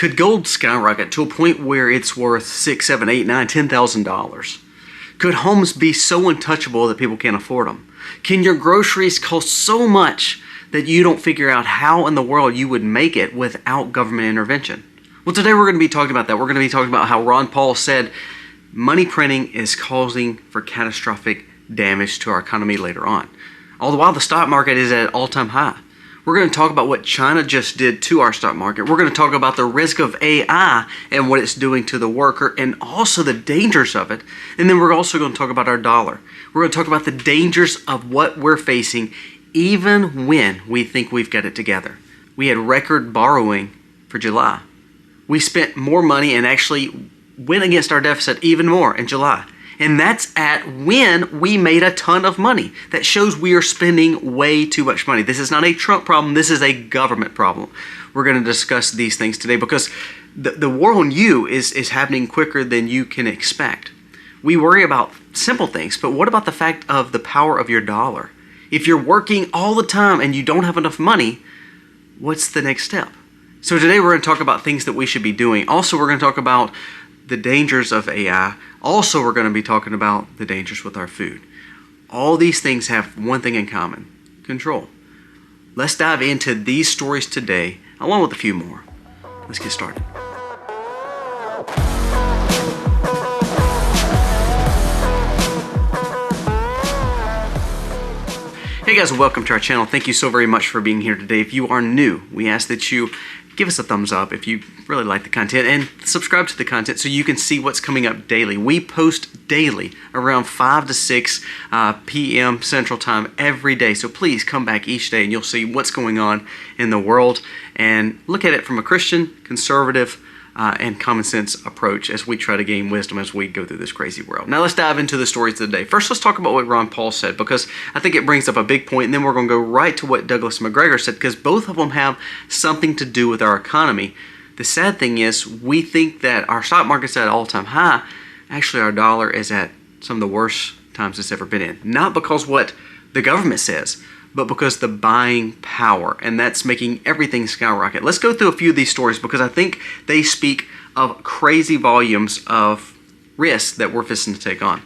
Could gold skyrocket to a point where it's worth $6, $7, $8, $9, $10,000? Could homes be so untouchable that people can't afford them? Can your groceries cost so much that you don't figure out how in the world you would make it without government intervention? Well, today we're going to be talking about that. We're going to be talking about how Ron Paul said money printing is causing for catastrophic damage to our economy later on. All the while the stock market is at an all-time high. We're going to talk about what China just did to our stock market. We're going to talk about the risk of AI and what it's doing to the worker and also the dangers of it. And then we're also going to talk about our dollar. We're going to talk about the dangers of what we're facing even when we think we've got it together. We had record borrowing for July. We spent more money and actually went against our deficit even more in July. And that's at when we made a ton of money. That shows we are spending way too much money. This is not a Trump problem. This is a government problem. We're going to discuss these things today because the war on you is happening quicker than you can expect. We worry about simple things, but what about the fact of the power of your dollar? If you're working all the time and you don't have enough money, what's the next step? So today we're going to talk about things that we should be doing. Also, we're going to talk about the dangers of AI. Also, we're going to be talking about the dangers with our food. All these things have one thing in common: control. Let's dive into these stories today, along with a few more. Let's get started. Hey guys, welcome to our channel. Thank you so very much for being here today. If you are new, we ask that you give us a thumbs up if you really like the content and subscribe to the content so you can see what's coming up daily. We post daily around 5 to 6 p.m. Central Time every day. So please come back each day and you'll see what's going on in the world and look at it from a Christian, conservative, and common sense approach as we try to gain wisdom as we go through this crazy world. Now let's dive into the stories of the day. First, let's talk about what Ron Paul said because I think it brings up a big point, and then we're going to go right to what Douglas McGregor said because both of them have something to do with our economy. The sad thing is we think that our stock market's at an all-time high. Actually, our dollar is at some of the worst times it's ever been in. Not because what the government says, but because the buying power, and that's making everything skyrocket. Let's go through a few of these stories because I think they speak of crazy volumes of risks that we're facing to take on.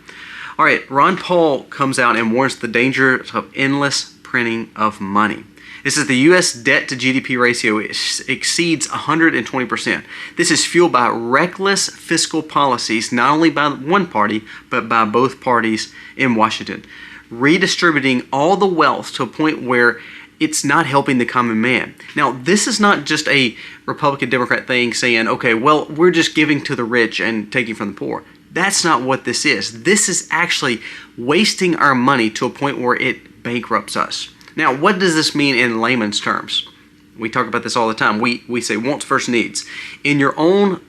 All right, Ron Paul comes out and warns the dangers of endless printing of money. This is the U.S. debt to GDP ratio exceeds 120%. This is fueled by reckless fiscal policies, not only by one party, but by both parties in Washington, redistributing all the wealth to a point where it's not helping the common man. Now, this is not just a Republican-Democrat thing saying, okay, well, we're just giving to the rich and taking from the poor. That's not what this is. This is actually wasting our money to a point where it bankrupts us. Now, what does this mean in layman's terms? We talk about this all the time. We say wants first needs. In your own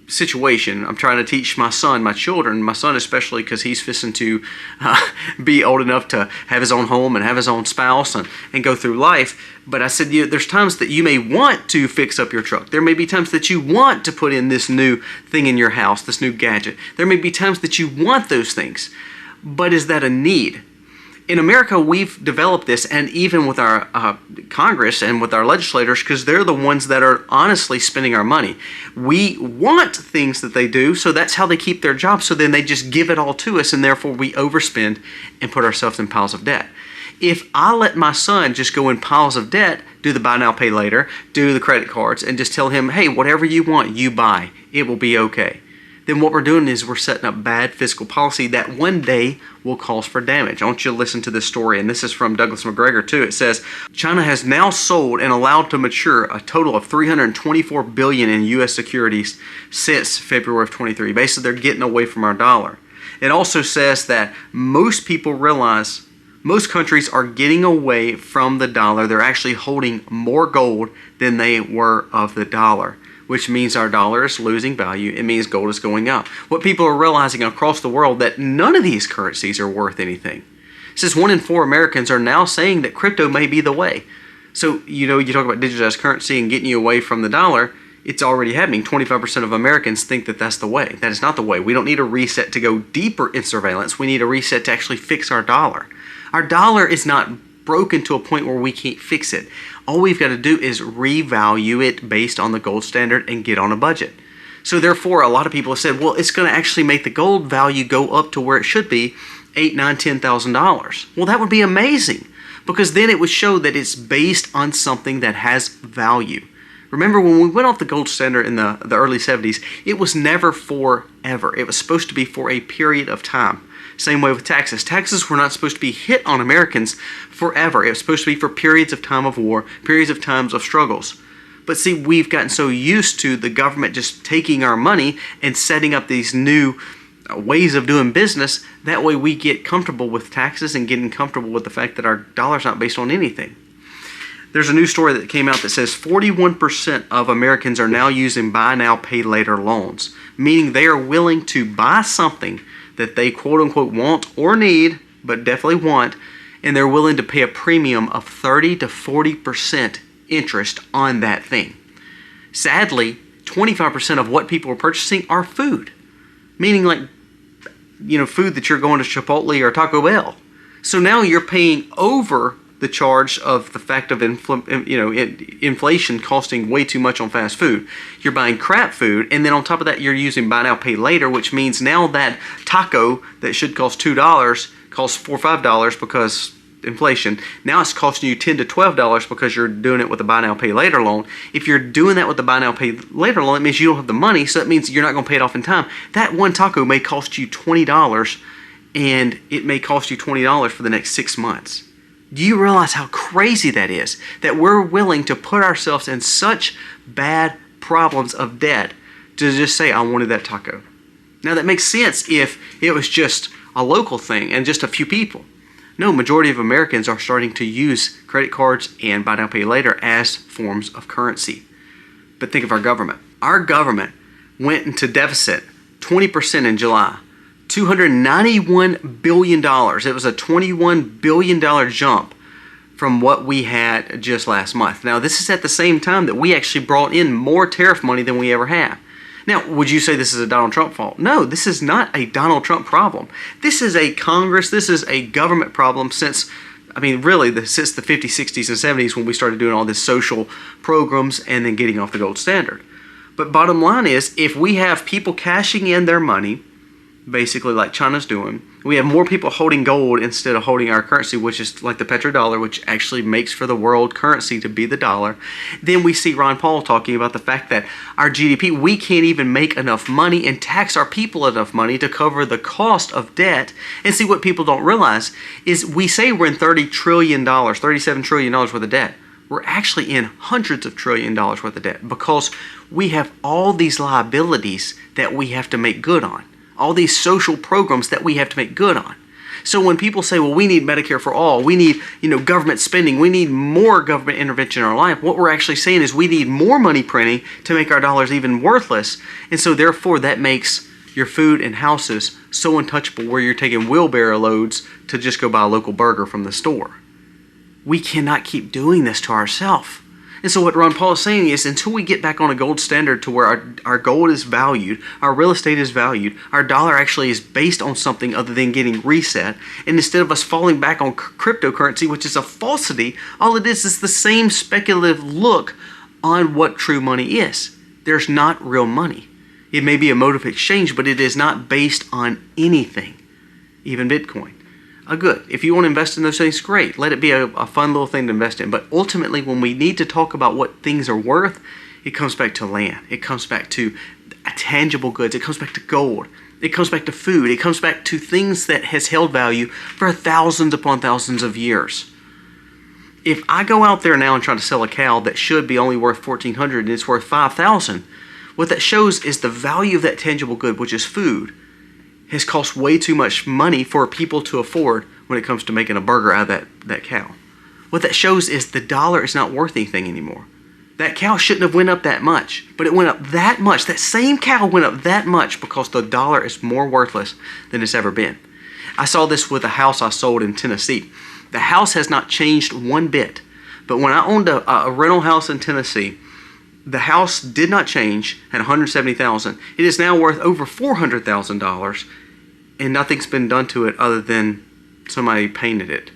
situation, I'm trying to teach my son, my children, my son especially because he's fixing to be old enough to have his own home and have his own spouse and go through life. But I said, there's times that you may want to fix up your truck. There may be times that you want to put in this new thing in your house, this new gadget. There may be times that you want those things. But is that a need? In America, we've developed this, and even with our Congress and with our legislators, because they're the ones that are honestly spending our money. We want things that they do, so that's how they keep their jobs, so then they just give it all to us, and therefore we overspend and put ourselves in piles of debt. If I let my son just go in piles of debt, do the buy now, pay later, do the credit cards, and just tell him, hey, whatever you want, you buy. It will be okay. Then what we're doing is we're setting up bad fiscal policy that one day will cause for damage. I want you to listen to this story, and this is from Douglas McGregor too. It says, China has now sold and allowed to mature a total of $324 billion in U.S. securities since February of 23. Basically, they're getting away from our dollar. It also says that most people realize most countries are getting away from the dollar. They're actually holding more gold than they were of the dollar, which means our dollar is losing value. It means gold is going up. What people are realizing across the world that none of these currencies are worth anything. It says 1 in 4 Americans are now saying that crypto may be the way. So, you talk about digitized currency and getting you away from the dollar. It's already happening. 25% of Americans think that that's the way. That is not the way. We don't need a reset to go deeper in surveillance. We need a reset to actually fix our dollar. Our dollar is not broken to a point where we can't fix it. All we've got to do is revalue it based on the gold standard and get on a budget. So therefore, a lot of people have said, well, it's going to actually make the gold value go up to where it should be, $8,000, $9,000, $10,000. Well, that would be amazing, because then it would show that it's based on something that has value. Remember, when we went off the gold standard in the early 70s, it was never forever. It was supposed to be for a period of time. Same way with taxes. Taxes were not supposed to be hit on Americans forever. It was supposed to be for periods of time of war, periods of times of struggles. But see, we've gotten so used to the government just taking our money and setting up these new ways of doing business. That way we get comfortable with taxes and getting comfortable with the fact that our dollar's not based on anything. There's a new story that came out that says 41% of Americans are now using buy now, pay later loans, meaning they are willing to buy something that they quote unquote want or need, but definitely want, and they're willing to pay a premium of 30 to 40% interest on that thing. Sadly, 25% of what people are purchasing are food, meaning like, food that you're going to Chipotle or Taco Bell. So now you're paying over the charge of the fact of inflation costing way too much on fast food. You're buying crap food, and then on top of that, you're using buy now, pay later, which means now that taco that should cost $2 costs $4 or $5 because inflation. Now it's costing you $10 to $12 because you're doing it with a buy now, pay later loan. If you're doing that with the buy now, pay later loan, it means you don't have the money, so that means you're not going to pay it off in time. That one taco may cost you $20, and it may cost you $20 for the next 6 months. Do you realize how crazy that is? That we're willing to put ourselves in such bad problems of debt to just say, I wanted that taco. Now that makes sense if it was just a local thing and just a few people. No, majority of Americans are starting to use credit cards and buy now, pay later as forms of currency. But think of our government. Our government went into deficit 20% in July. $291 billion. It was a $21 billion jump from what we had just last month. Now, this is at the same time that we actually brought in more tariff money than we ever have. Now, would you say this is a Donald Trump fault? No, this is not a Donald Trump problem. This is a Congress, this is a government problem since the 50s, 60s, and 70s when we started doing all this social programs and then getting off the gold standard. But bottom line is, if we have people cashing in their money, basically like China's doing, we have more people holding gold instead of holding our currency, which is like the petrodollar, which actually makes for the world currency to be the dollar. Then we see Ron Paul talking about the fact that our GDP, we can't even make enough money and tax our people enough money to cover the cost of debt. And see, what people don't realize is we say we're in $30 trillion, $37 trillion worth of debt. We're actually in hundreds of trillion dollars worth of debt because we have all these liabilities that we have to make good on. All these social programs that we have to make good on. So when people say, well, we need Medicare for all, we need, government spending, we need more government intervention in our life, what we're actually saying is we need more money printing to make our dollars even worthless. And so therefore that makes your food and houses so untouchable where you're taking wheelbarrow loads to just go buy a local burger from the store. We cannot keep doing this to ourselves. And so what Ron Paul is saying is, until we get back on a gold standard to where our gold is valued, our real estate is valued, our dollar actually is based on something other than getting reset, and instead of us falling back on cryptocurrency, which is a falsity, all it is the same speculative look on what true money is. There's not real money. It may be a mode of exchange, but it is not based on anything, even Bitcoin. Good. If you want to invest in those things, great. Let it be a fun little thing to invest in. But ultimately, when we need to talk about what things are worth, it comes back to land. It comes back to tangible goods. It comes back to gold. It comes back to food. It comes back to things that has held value for thousands upon thousands of years. If I go out there now and try to sell a cow that should be only worth $1,400 and it's worth $5,000, what that shows is the value of that tangible good, which is food, has cost way too much money for people to afford when it comes to making a burger out of that cow. What that shows is the dollar is not worth anything anymore. That cow shouldn't have went up that much, but it went up that much. That same cow went up that much because the dollar is more worthless than it's ever been. I saw this with a house I sold in Tennessee. The house has not changed one bit, but when I owned a rental house in Tennessee, the house did not change at $170,000. It is now worth over $400,000, and nothing's been done to it other than somebody painted it.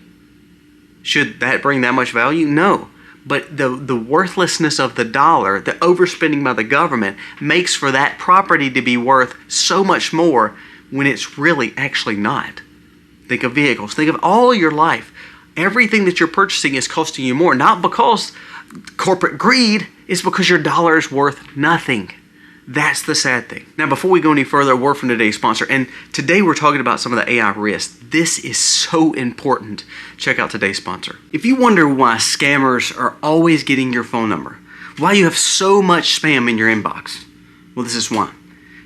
Should that bring that much value? No. But the worthlessness of the dollar, the overspending by the government, makes for that property to be worth so much more when it's really actually not. Think of vehicles. Think of all your life. Everything that you're purchasing is costing you more, not because corporate greed, it's because your dollar is worth nothing. That's the sad thing. Now, before we go any further, a word from today's sponsor. And today we're talking about some of the AI risks. This is so important. Check out today's sponsor. If you wonder why scammers are always getting your phone number, why you have so much spam in your inbox, well, this is why.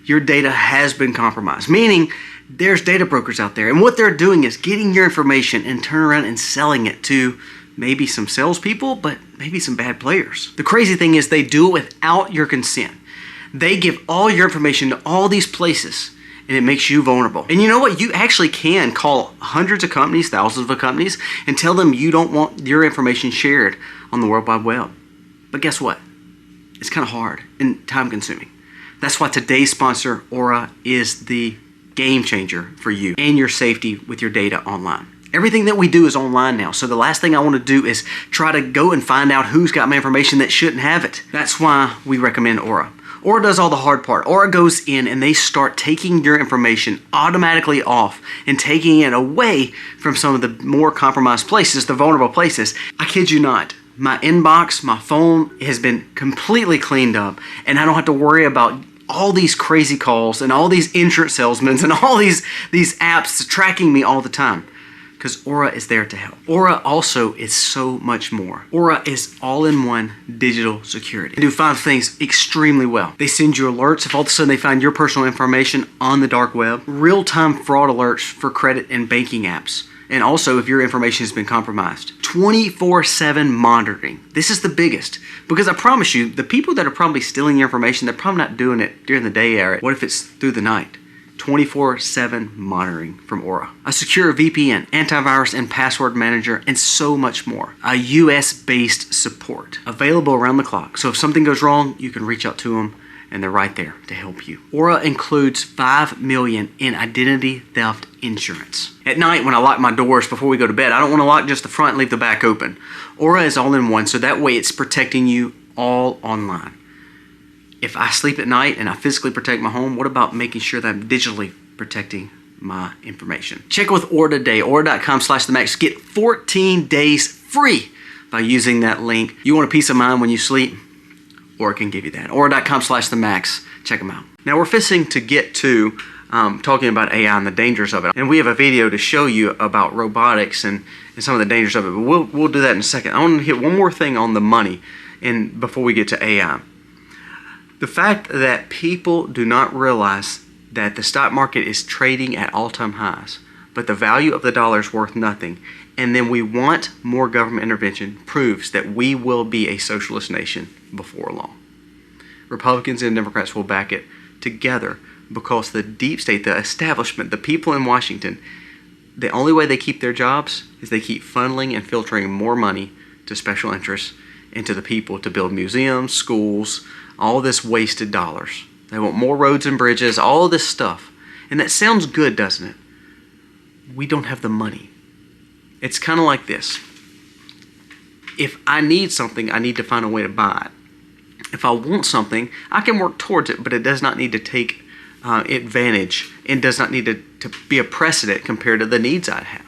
Your data has been compromised, meaning there's data brokers out there. And what they're doing is getting your information and turn around and selling it to maybe some salespeople, but maybe some bad players. The crazy thing is they do it without your consent. They give all your information to all these places, and it makes you vulnerable. And you know what? You actually can call hundreds of companies, thousands of companies, and tell them you don't want your information shared on the World Wide Web. But guess what? It's kind of hard and time consuming. That's why today's sponsor, Aura, is the game changer for you and your safety with your data online. Everything that we do is online now, so the last thing I want to do is try to go and find out who's got my information that shouldn't have it. That's why we recommend Aura. Aura does all the hard part. Aura goes in and they start taking your information automatically off and taking it away from some of the more compromised places, the vulnerable places. I kid you not. My inbox, my phone has been completely cleaned up, and I don't have to worry about all these crazy calls and all these insurance salesmen and all these apps tracking me all the time. Because Aura is there to help. Aura also is so much more. Aura is all-in-one digital security. They do 5 things extremely well. They send you alerts if all of a sudden they find your personal information on the dark web. Real-time fraud alerts for credit and banking apps. And also if your information has been compromised. 24/7 monitoring. This is the biggest. Because I promise you, the people that are probably stealing your information, they're probably not doing it during the day hour. What if it's through the night? 24/7 monitoring from Aura. A secure VPN, antivirus and password manager, and so much more. A US-based support available around the clock. So if something goes wrong, you can reach out to them and they're right there to help you. Aura includes $5 million in identity theft insurance. At night when I lock my doors before we go to bed, I don't want to lock just the front and leave the back open. Aura is all in one, so that way it's protecting you all online. If I sleep at night and I physically protect my home, what about making sure that I'm digitally protecting my information? Check with Aura today, aura.com/themacs. Get 14 days free by using that link. You want a peace of mind when you sleep? Aura can give you that. Aura.com/themacs. Check them out. Now we're fixing to get to talking about AI and the dangers of it. And we have a video to show you about robotics and some of the dangers of it. But we'll do that in a second. I want to hit one more thing on the money and before we get to AI. The fact that people do not realize that the stock market is trading at all-time highs, but the value of the dollar is worth nothing, and then we want more government intervention proves that we will be a socialist nation before long. Republicans and Democrats will back it together because the deep state, the establishment, the people in Washington, the only way they keep their jobs is they keep funneling and filtering more money to special interests and to the people to build museums, schools, all this wasted dollars. They want more roads and bridges, all this stuff. And that sounds good, doesn't it? We don't have the money. It's kind of like this. If I need something, I need to find a way to buy it. If I want something, I can work towards it, but it does not need to take advantage and does not need to be a precedent compared to the needs I have.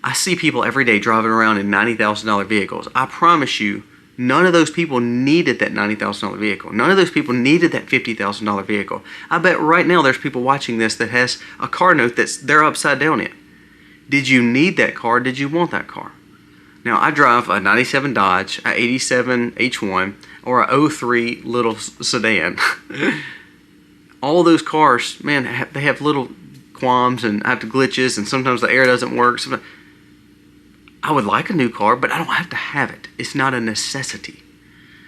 I see people every day driving around in $90,000 vehicles. I promise you, none of those people needed that $90,000 vehicle. None of those people needed that $50,000 vehicle. I bet right now there's people watching this that has a car note that's they're upside down in. Did you need that car? Did you want that car? Now, I drive a 97 Dodge, a 87 H1, or a 03 little sedan. All those cars, man, they have little qualms and have glitches, and sometimes the air doesn't work. I would like a new car, but I don't have to have it. It's not a necessity.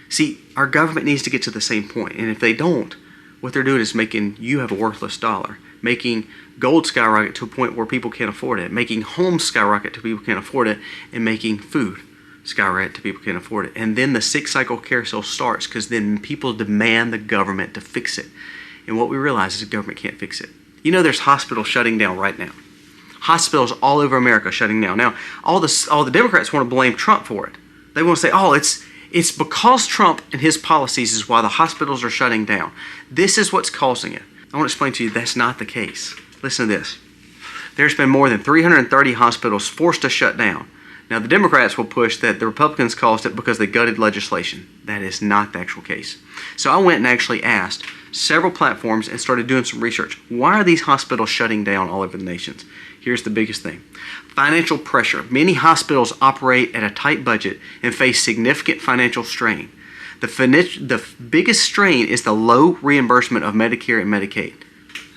See, our government needs to get to the same point, and if they don't, what they're doing is making you have a worthless dollar, making gold skyrocket to a point where people can't afford it, making homes skyrocket to people who can't afford it, and making food skyrocket to people who can't afford it. And then the 6-cycle carousel starts because then people demand the government to fix it. And what we realize is the government can't fix it. You know, there's hospitals shutting down right now. Hospitals all over America shutting down. Now, all the Democrats want to blame Trump for it. They want to say, oh, it's because Trump and his policies is why the hospitals are shutting down. This is what's causing it. I want to explain to you that's not the case. Listen to this. There's been more than 330 hospitals forced to shut down. Now, the Democrats will push that the Republicans caused it because they gutted legislation. That is not the actual case. So I went and actually asked several platforms and started doing some research. Why are these hospitals shutting down all over the nations? Here's the biggest thing. Financial pressure. Many hospitals operate at a tight budget and face significant financial strain. The biggest strain is the low reimbursement of Medicare and Medicaid.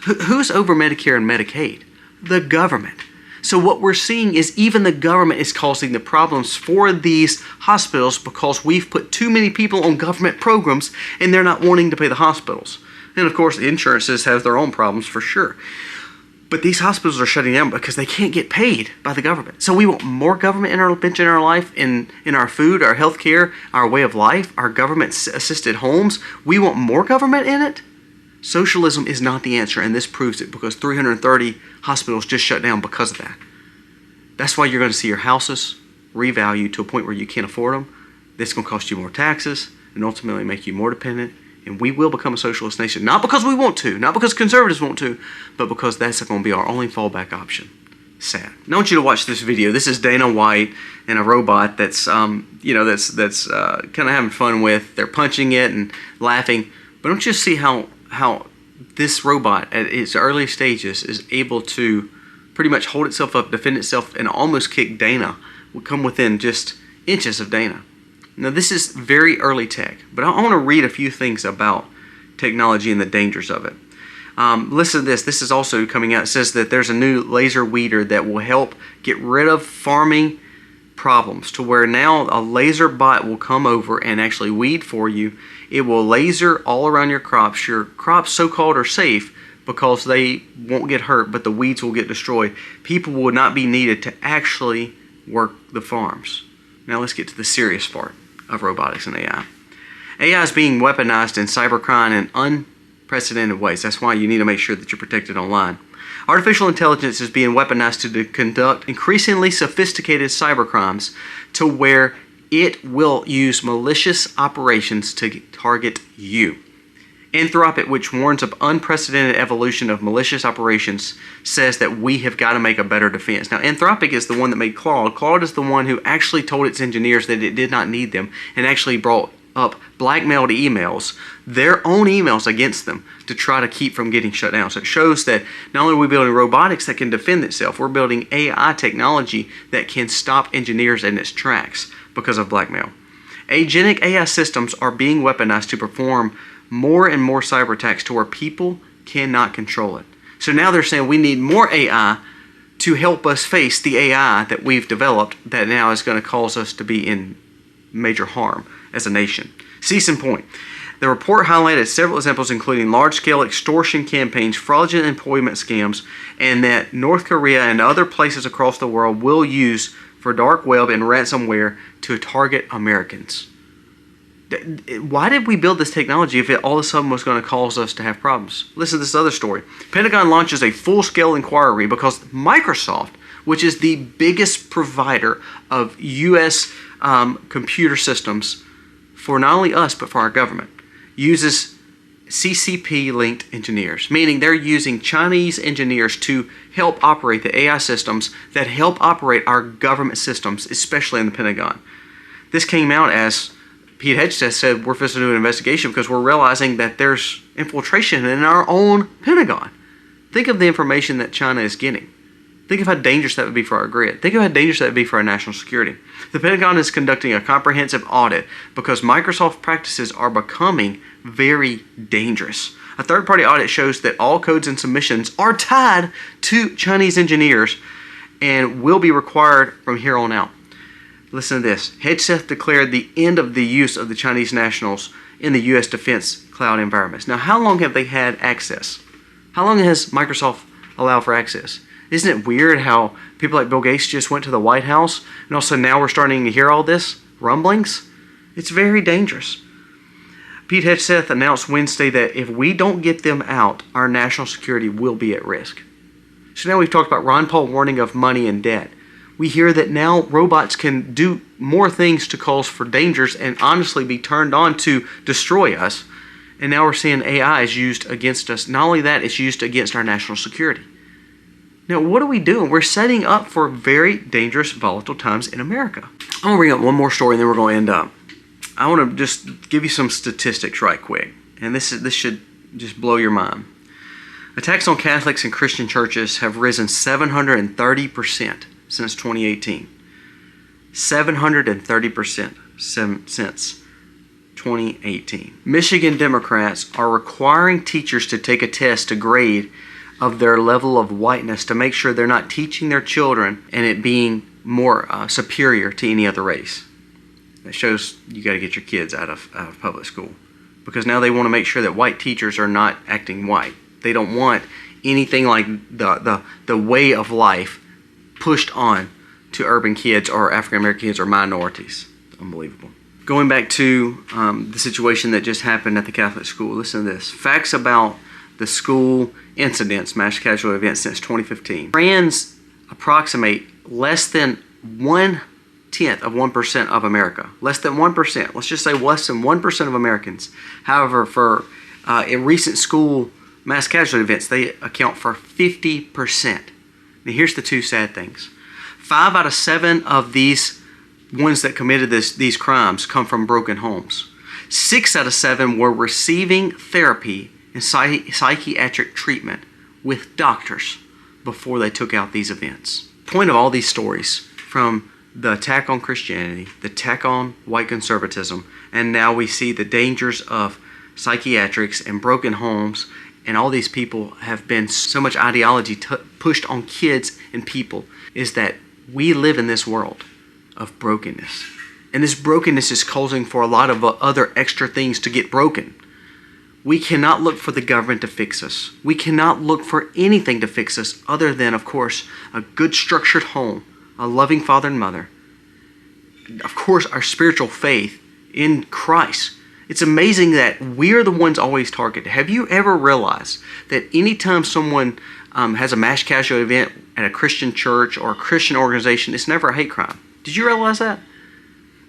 Who's over Medicare and Medicaid? The government. So what we're seeing is even the government is causing the problems for these hospitals because we've put too many people on government programs and they're not wanting to pay the hospitals. And of course, insurances have their own problems for sure. But these hospitals are shutting down because they can't get paid by the government. So we want more government intervention in our life, in our food, our health care, our way of life, our government-assisted homes. We want more government in it. Socialism is not the answer, and this proves it because 330 hospitals just shut down because of that. That's why you're going to see your houses revalue to a point where you can't afford them. This is going to cost you more taxes and ultimately make you more dependent. And we will become a socialist nation, not because we want to, not because conservatives want to, but because that's going to be our only fallback option. Sad. Now I want you to watch this video. This is Dana White and a robot that's kind of having fun with. They're punching it and laughing. But don't you see how this robot at its early stages is able to pretty much hold itself up, defend itself, and almost kick Dana, will come within just inches of Dana. Now this is very early tech, but I want to read a few things about technology and the dangers of it. Listen to this. This is also coming out. It says that there's a new laser weeder that will help get rid of farming problems to where now a laser bot will come over and actually weed for you. It will laser all around your crops. Your crops so-called are safe because they won't get hurt, but the weeds will get destroyed. People will not be needed to actually work the farms. Now let's get to the serious part of robotics and AI. AI is being weaponized in cybercrime in unprecedented ways. That's why you need to make sure that you're protected online. Artificial intelligence is being weaponized to conduct increasingly sophisticated cybercrimes to where it will use malicious operations to target you. Anthropic, which warns of unprecedented evolution of malicious operations, says that we have got to make a better defense. Now, Anthropic is the one that made Claude. Claude is the one who actually told its engineers that it did not need them and actually brought up blackmailed emails, their own emails against them to try to keep from getting shut down. So it shows that not only are we building robotics that can defend itself, we're building AI technology that can stop engineers in its tracks because of blackmail. Agentic AI systems are being weaponized to perform more and more cyber attacks to where people cannot control it. So now they're saying we need more AI to help us face the AI that we've developed that now is going to cause us to be in major harm as a nation. Case in point, the report highlighted several examples including large-scale extortion campaigns, fraudulent employment scams, and that North Korea and other places across the world will use for dark web and ransomware to target Americans. Why did we build this technology if it all of a sudden was going to cause us to have problems? Listen to this other story. Pentagon launches a full-scale inquiry because Microsoft, which is the biggest provider of U.S. Computer systems for not only us but for our government, uses CCP-linked engineers, meaning they're using Chinese engineers to help operate the AI systems that help operate our government systems, especially in the Pentagon. This came out as Pete Hegseth said, we're supposed to do an investigation because we're realizing that there's infiltration in our own Pentagon. Think of the information that China is getting. Think of how dangerous that would be for our grid. Think of how dangerous that would be for our national security. The Pentagon is conducting a comprehensive audit because Microsoft practices are becoming very dangerous. A third-party audit shows that all codes and submissions are tied to Chinese engineers and will be required from here on out. Listen to this. Hegseth declared the end of the use of the Chinese nationals in the U.S. defense cloud environments. Now, how long have they had access? How long has Microsoft allowed for access? Isn't it weird how people like Bill Gates just went to the White House and also now we're starting to hear all this rumblings? It's very dangerous. Pete Hegseth announced Wednesday that if we don't get them out, our national security will be at risk. So now we've talked about Ron Paul warning of money and debt. We hear that now robots can do more things to cause for dangers and honestly be turned on to destroy us. And now we're seeing AI is used against us. Not only that, it's used against our national security. Now, what are we doing? We're setting up for very dangerous, volatile times in America. I'm going to bring up one more story and then we're going to end up. I want to just give you some statistics right quick. And this should just blow your mind. Attacks on Catholics and Christian churches have risen 730% since 2018. 730% since 2018. Michigan Democrats are requiring teachers to take a test to grade of their level of whiteness to make sure they're not teaching their children and it being more superior to any other race. That shows you got to get your kids out of public school, because now they want to make sure that white teachers are not acting white. They don't want anything like the way of life pushed on to urban kids or African American kids or minorities. Unbelievable. Going back to the situation that just happened at the Catholic school, listen to this. Facts about the school incidents, mass casualty events since 2015. Trans approximate less than 0.1% of America. Less than 1%. Let's just say less than 1% of Americans. However, for in recent school mass casualty events, they account for 50%. Now here's the two sad things. 5 out of 7 of these ones that committed these crimes come from broken homes. 6 out of 7 were receiving therapy and psychiatric treatment with doctors before they took out these events. Point of all these stories, from the attack on Christianity, the attack on white conservatism, and now we see the dangers of psychiatrics and broken homes, and all these people have been so much ideology pushed on kids and people, is that we live in this world of brokenness. And this brokenness is causing for a lot of other extra things to get broken. We cannot look for the government to fix us. We cannot look for anything to fix us other than, of course, a good structured home, a loving father and mother. Of course, our spiritual faith in Christ. It's amazing that we're the ones always targeted. Have you ever realized that anytime someone has a mass casualty event at a Christian church or a Christian organization, it's never a hate crime? Did you realize that?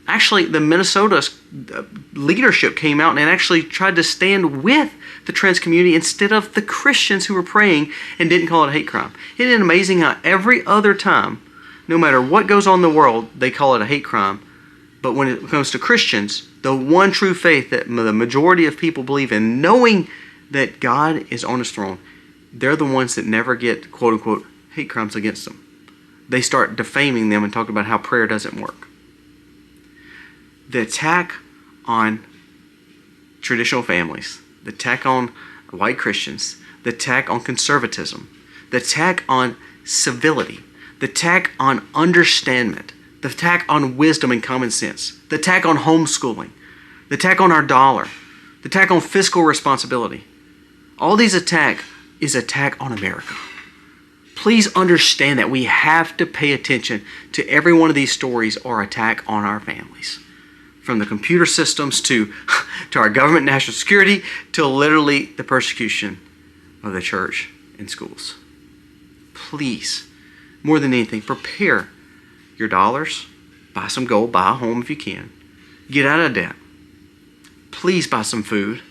Actually, the Minnesota leadership came out and actually tried to stand with the trans community instead of the Christians who were praying and didn't call it a hate crime. Isn't it amazing how every other time, no matter what goes on in the world, they call it a hate crime, but when it comes to Christians, the one true faith that the majority of people believe in, knowing that God is on his throne, they're the ones that never get, quote unquote, hate crimes against them. They start defaming them and talking about how prayer doesn't work. The attack on traditional families, the attack on white Christians, the attack on conservatism, the attack on civility, the attack on understandment, the attack on wisdom and common sense, the attack on homeschooling, the attack on our dollar, the attack on fiscal responsibility. All these attacks is attack on America. Please understand that we have to pay attention to every one of these stories or attack on our families. From the computer systems to our government, national security, to literally the persecution of the church and schools. Please, more than anything, prepare your dollars, buy some gold, buy a home if you can, get out of debt. Please buy some food.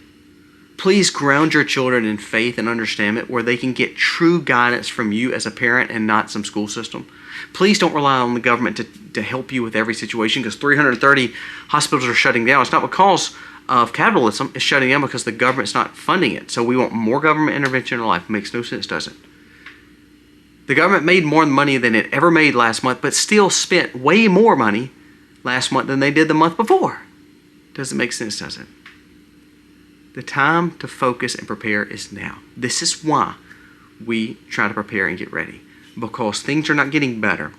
Please ground your children in faith and understanding where they can get true guidance from you as a parent and not some school system. Please don't rely on the government to help you with every situation, because 330 hospitals are shutting down. It's not because of capitalism. It's shutting down because the government's not funding it. So we want more government intervention in our life. It makes no sense, does it? The government made more money than it ever made last month, but still spent way more money last month than they did the month before. Doesn't make sense, does it? The time to focus and prepare is now. This is why we try to prepare and get ready, because things are not getting better.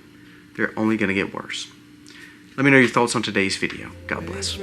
They're only going to get worse. Let me know your thoughts on today's video. God bless.